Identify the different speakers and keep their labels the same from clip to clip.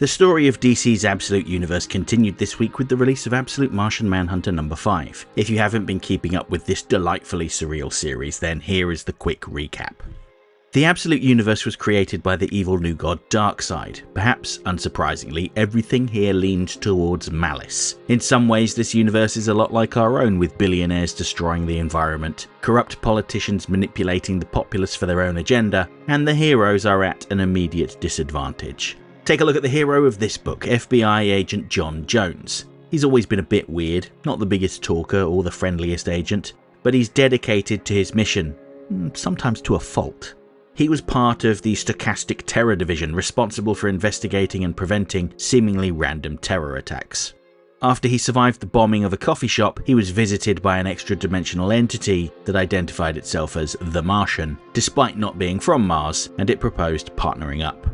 Speaker 1: The story of DC's Absolute Universe continued this week with the release of Absolute Martian Manhunter number 5. If you haven't been keeping up with this delightfully surreal series, then here is the quick recap. The Absolute Universe was created by the evil new god Darkseid. Perhaps unsurprisingly, everything here leans towards malice. In some ways, this universe is a lot like our own, with billionaires destroying the environment, corrupt politicians manipulating the populace for their own agenda, and the heroes are at an immediate disadvantage. Take a look at the hero of this book, FBI agent John Jones. He's always been a bit weird, not the biggest talker or the friendliest agent, but he's dedicated to his mission, sometimes to a fault. He was part of the Stochastic Terror Division, responsible for investigating and preventing seemingly random terror attacks. After he survived the bombing of a coffee shop, he was visited by an extra-dimensional entity that identified itself as the Martian, despite not being from Mars, and it proposed partnering up.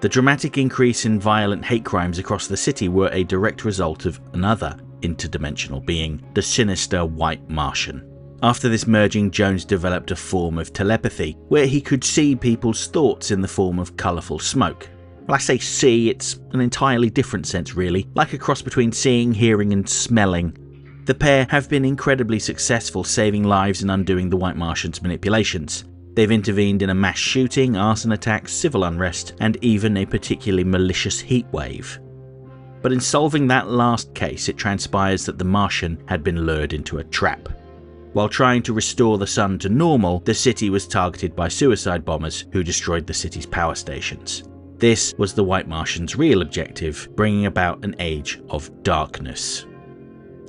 Speaker 1: The dramatic increase in violent hate crimes across the city were a direct result of another interdimensional being, the sinister White Martian. After this merging, Jones developed a form of telepathy, where he could see people's thoughts in the form of colourful smoke. Well, I say see, it's an entirely different sense really, like a cross between seeing, hearing and smelling. The pair have been incredibly successful, saving lives and undoing the White Martian's manipulations. They've intervened in a mass shooting, arson attacks, civil unrest, and even a particularly malicious heatwave. But in solving that last case, it transpires that the Martian had been lured into a trap. While trying to restore the sun to normal, the city was targeted by suicide bombers who destroyed the city's power stations. This was the White Martian's real objective, bringing about an age of darkness.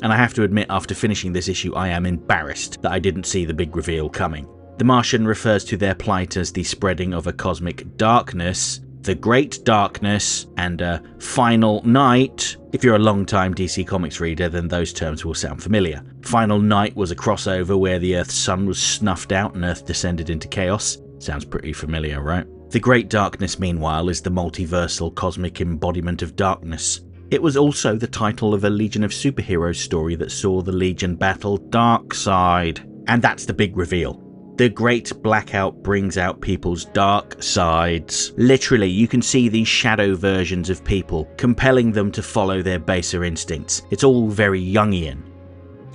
Speaker 1: And I have to admit, after finishing this issue, I am embarrassed that I didn't see the big reveal coming. The Martian refers to their plight as the spreading of a cosmic darkness, the Great Darkness, and a Final Night. If you're a long-time DC Comics reader, then those terms will sound familiar. Final Night was a crossover where the Earth's sun was snuffed out and Earth descended into chaos. Sounds pretty familiar, right? The Great Darkness, meanwhile, is the multiversal cosmic embodiment of darkness. It was also the title of a Legion of Superheroes story that saw the Legion battle Darkseid. And that's the big reveal. The Great Blackout brings out people's dark sides. Literally, you can see these shadow versions of people, compelling them to follow their baser instincts. It's all very Jungian.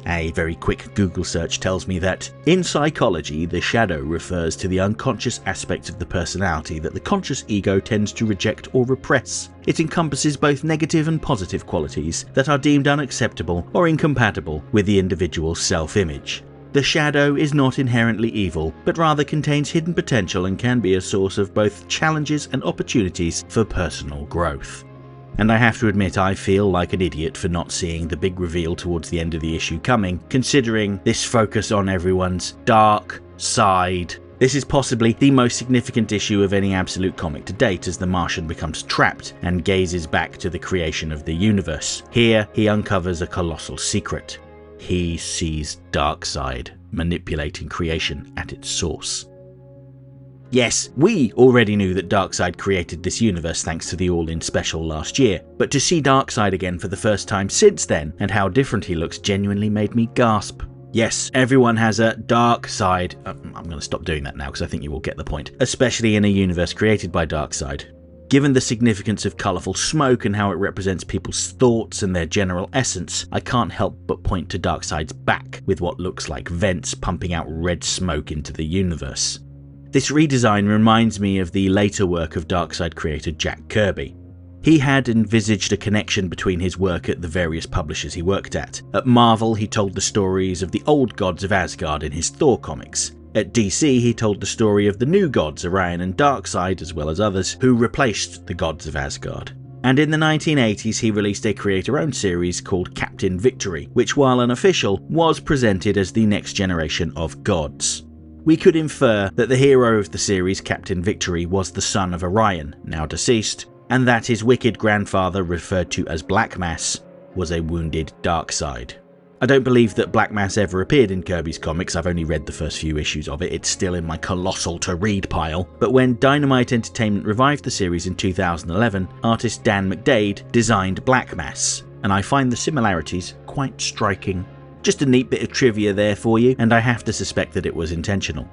Speaker 1: A very quick Google search tells me that, in psychology, the shadow refers to the unconscious aspects of the personality that the conscious ego tends to reject or repress. It encompasses both negative and positive qualities that are deemed unacceptable or incompatible with the individual's self-image. The shadow is not inherently evil, but rather contains hidden potential and can be a source of both challenges and opportunities for personal growth. And I have to admit, I feel like an idiot for not seeing the big reveal towards the end of the issue coming, considering this focus on everyone's dark side. This is possibly the most significant issue of any Absolute comic to date, as the Martian becomes trapped and gazes back to the creation of the universe. Here, he uncovers a colossal secret. He sees Darkseid manipulating creation at its source. Yes, we already knew that Darkseid created this universe thanks to the All-In special last year, but to see Darkseid again for the first time since then, and how different he looks, genuinely made me gasp. Yes, everyone has a dark side. I'm going to stop doing that now because I think you will get the point, especially in a universe created by Darkseid. Given the significance of colourful smoke and how it represents people's thoughts and their general essence, I can't help but point to Darkseid's back, with what looks like vents pumping out red smoke into the universe. This redesign reminds me of the later work of Darkseid creator Jack Kirby. He had envisaged a connection between his work at the various publishers he worked at. At Marvel, he told the stories of the old gods of Asgard in his Thor comics. At DC, he told the story of the new gods, Orion and Darkseid, as well as others, who replaced the gods of Asgard. And in the 1980s, he released a creator-owned series called Captain Victory, which, while unofficial, was presented as the next generation of gods. We could infer that the hero of the series, Captain Victory, was the son of Orion, now deceased, and that his wicked grandfather, referred to as Black Mass, was a wounded Darkseid. I don't believe that Black Mass ever appeared in Kirby's comics. I've only read the first few issues of it. It's still in my colossal to-read pile. But when Dynamite Entertainment revived the series in 2011, artist Dan McDade designed Black Mass, and I find the similarities quite striking. Just a neat bit of trivia there for you, and I have to suspect that it was intentional.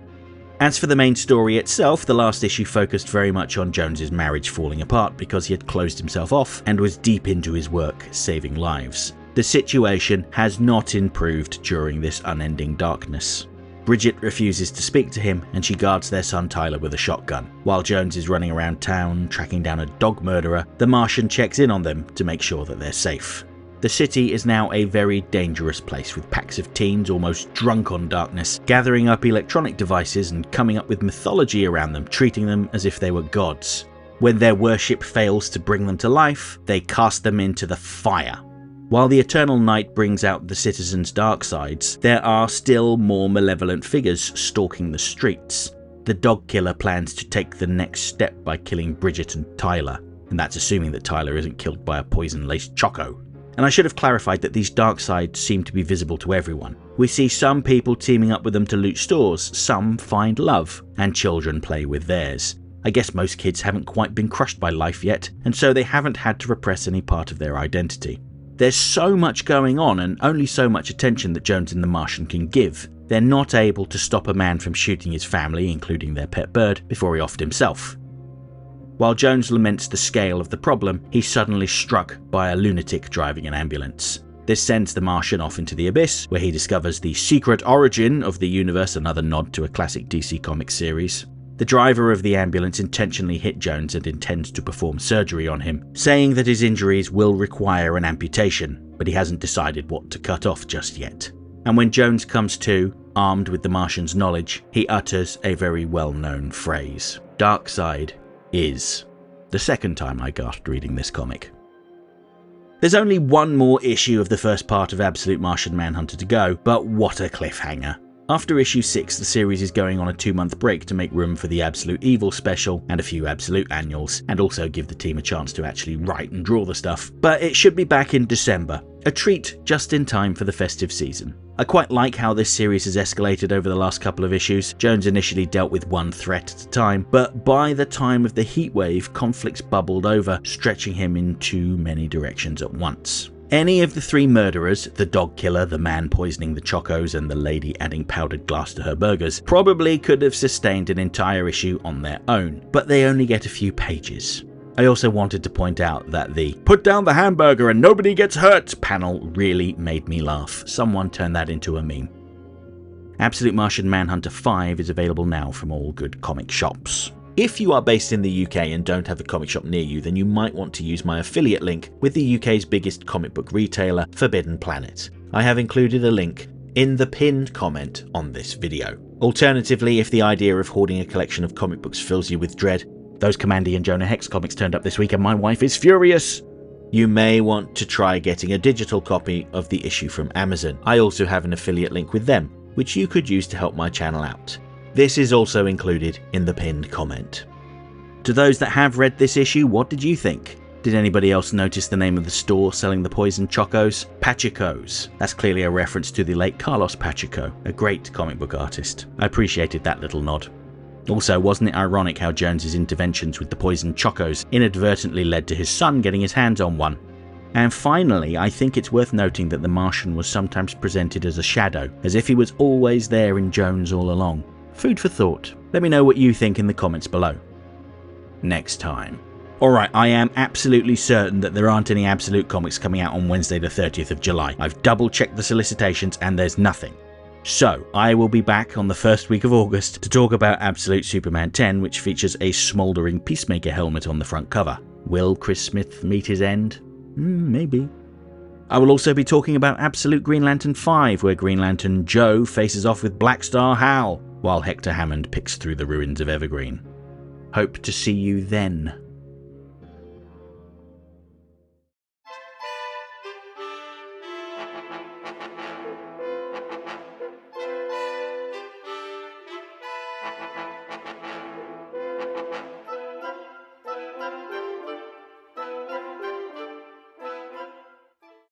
Speaker 1: As for the main story itself, the last issue focused very much on Jones's marriage falling apart because he had closed himself off and was deep into his work saving lives. The situation has not improved during this unending darkness. Bridget refuses to speak to him and she guards their son Tyler with a shotgun. While Jones is running around town tracking down a dog murderer, the Martian checks in on them to make sure that they're safe. The city is now a very dangerous place with packs of teens almost drunk on darkness, gathering up electronic devices and coming up with mythology around them, treating them as if they were gods. When their worship fails to bring them to life, they cast them into the fire. While the eternal night brings out the citizens' dark sides, there are still more malevolent figures stalking the streets. The dog killer plans to take the next step by killing Bridget and Tyler, and that's assuming that Tyler isn't killed by a poison-laced choco. And I should have clarified that these dark sides seem to be visible to everyone. We see some people teaming up with them to loot stores, some find love, and children play with theirs. I guess most kids haven't quite been crushed by life yet, and so they haven't had to repress any part of their identity. There's so much going on and only so much attention that Jones and the Martian can give. They're not able to stop a man from shooting his family, including their pet bird, before he offed himself. While Jones laments the scale of the problem, he's suddenly struck by a lunatic driving an ambulance. This sends the Martian off into the abyss, where he discovers the secret origin of the universe, another nod to a classic DC Comics series. The driver of the ambulance intentionally hit Jones and intends to perform surgery on him, saying that his injuries will require an amputation, but he hasn't decided what to cut off just yet. And when Jones comes to, armed with the Martian's knowledge, he utters a very well-known phrase: "Darkseid is." The second time I gasped reading this comic. There's only one more issue of the first part of Absolute Martian Manhunter to go, but what a cliffhanger. After issue 6, the series is going on a 2-month break to make room for the Absolute Evil special and a few Absolute annuals, and also give the team a chance to actually write and draw the stuff. But it should be back in December, a treat just in time for the festive season. I quite like how this series has escalated over the last couple of issues. Jones initially dealt with one threat at a time, but by the time of the heatwave, conflicts bubbled over, stretching him in too many directions at once. Any of the 3 murderers, the dog killer, the man poisoning the chocos, and the lady adding powdered glass to her burgers, probably could have sustained an entire issue on their own, but they only get a few pages. I also wanted to point out that the "put down the hamburger and nobody gets hurt" panel really made me laugh. Someone turned that into a meme. Absolute Martian Manhunter 5 is available now from all good comic shops. If you are based in the UK and don't have a comic shop near you, then you might want to use my affiliate link with the UK's biggest comic book retailer, Forbidden Planet. I have included a link in the pinned comment on this video. Alternatively, if the idea of hoarding a collection of comic books fills you with dread, those Commandy and Jonah Hex comics turned up this week and my wife is furious. You may want to try getting a digital copy of the issue from Amazon. I also have an affiliate link with them, which you could use to help my channel out. This is also included in the pinned comment. To those that have read this issue, what did you think? Did anybody else notice the name of the store selling the poison chocos? Pachico's. That's clearly a reference to the late Carlos Pacheco, a great comic book artist. I appreciated that little nod. Also, wasn't it ironic how Jones's interventions with the poison chocos inadvertently led to his son getting his hands on one? And finally, I think it's worth noting that the Martian was sometimes presented as a shadow, as if he was always there in Jones all along. Food for thought. Let me know what you think in the comments below. Next time. Alright, I am absolutely certain that there aren't any Absolute comics coming out on Wednesday the 30th of July. I've double checked the solicitations and there's nothing. So, I will be back on the first week of August to talk about Absolute Superman 10, which features a smouldering Peacemaker helmet on the front cover. Will Chris Smith meet his end? Maybe. I will also be talking about Absolute Green Lantern 5, where Green Lantern Joe faces off with Black Star Hal, while Hector Hammond picks through the ruins of Evergreen. Hope to see you then.